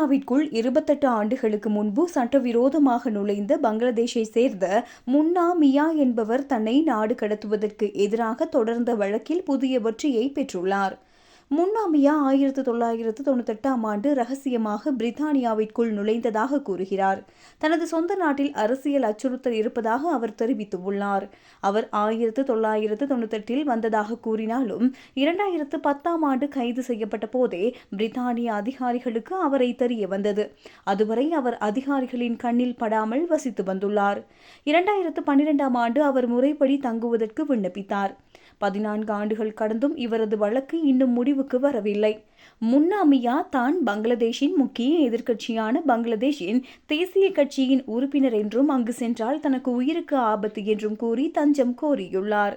இந்தியாவிற்குள் 28 ஆண்டுகளுக்கு முன்பு சட்டவிரோதமாக நுழைந்த பங்களாதேஷை சேர்ந்த முன்னா மியா என்பவர் தன்னை நாடு கடத்துவதற்கு எதிராக தொடர்ந்த வழக்கில் புதிய வெற்றியை பெற்றுள்ளார். முன்னா மியா 1998ஆம் ஆண்டு ரகசியமாக பிரித்தானியாவிற்குள் நுழைந்ததாக கூறுகிறார். தனது சொந்த நாட்டில் அரசியல் அச்சுறுத்தல் இருப்பதாக அவர் தெரிவித்துள்ளார். அவர் 1998இல் வந்ததாக கூறினாலும் 2010ஆம் ஆண்டு கைது செய்யப்பட்ட போதே பிரித்தானிய அதிகாரிகளுக்கு அவரை தெரிய வந்தது. அதுவரை அவர் அதிகாரிகளின் கண்ணில் படாமல் வசித்து வந்துள்ளார். 2012ஆம் ஆண்டு அவர் முறைப்படி தங்குவதற்கு விண்ணப்பித்தார். 14 ஆண்டுகள் கடந்தும் இவரது வழக்கு இன்னும் முடிவுக்கு வரவில்லை. முன்னா மியா தான் பங்களாதேஷின் முக்கிய எதிர்க்கட்சியான பங்களாதேஷின் தேசிய கட்சியின் உறுப்பினர் என்றும் அங்கு சென்றால் தனக்கு உயிருக்கு ஆபத்து என்றும் கூறி தஞ்சம் கோரியுள்ளார்.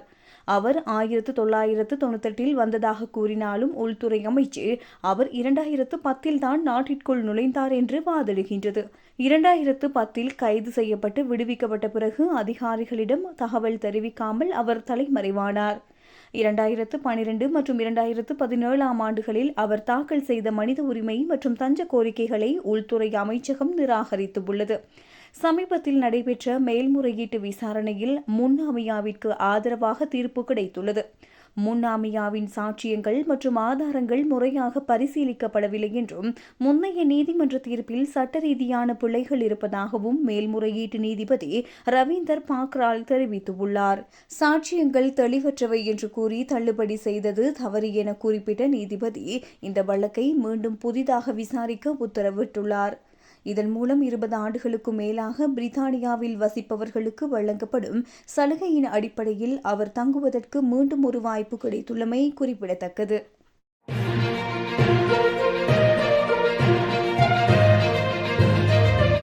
அவர் 1998இல் வந்ததாக கூறினாலும் உள்துறை அமைச்சு அவர் 2010இல் தான் நாட்டிற்குள் நுழைந்தார் என்று வாதிடுகின்றது. 2010இல் கைது செய்யப்பட்டு விடுவிக்கப்பட்ட பிறகு அதிகாரிகளிடம் தகவல் தெரிவிக்காமல் அவர் தலைமறைவானார். 2012 மற்றும் 2017ஆம் ஆண்டுகளில் அவர் தாக்கல் செய்த மனித உரிமை மற்றும் தஞ்ச கோரிக்கைகளை உள்துறை அமைச்சகம் நிராகரித்துள்ளது. சமீபத்தில் நடைபெற்ற மேல்முறையீட்டு விசாரணையில் முன்னா மியாவிற்கு ஆதரவாக தீர்ப்பு கிடைத்துள்ளது. முன்னா மியாவின் சாட்சியங்கள் மற்றும் ஆதாரங்கள் முறையாக பரிசீலிக்கப்படவில்லை என்றும் முன்னைய நீதிமன்ற தீர்ப்பில் சட்ட ரீதியான பிழைகள் இருப்பதாகவும் மேல்முறையீட்டு நீதிபதி ரவீந்தர் பாக்ரால் தெரிவித்துள்ளார். சாட்சியங்கள் தெளிவற்றவை என்று கூறி தள்ளுபடி செய்தது தவறு என குறிப்பிட்ட நீதிபதி இந்த வழக்கை மீண்டும் புதிதாக விசாரிக்க உத்தரவிட்டுள்ளார். இதன் மூலம் 20 ஆண்டுகளுக்கு மேலாக பிரித்தானியாவில் வசிப்பவர்களுக்கு வழங்கப்படும் சலுகையின் அடிப்படையில் அவர் தங்குவதற்கு மீண்டும் ஒரு வாய்ப்பு கிடைத்துள்ளமை குறிப்பிடத்தக்கது.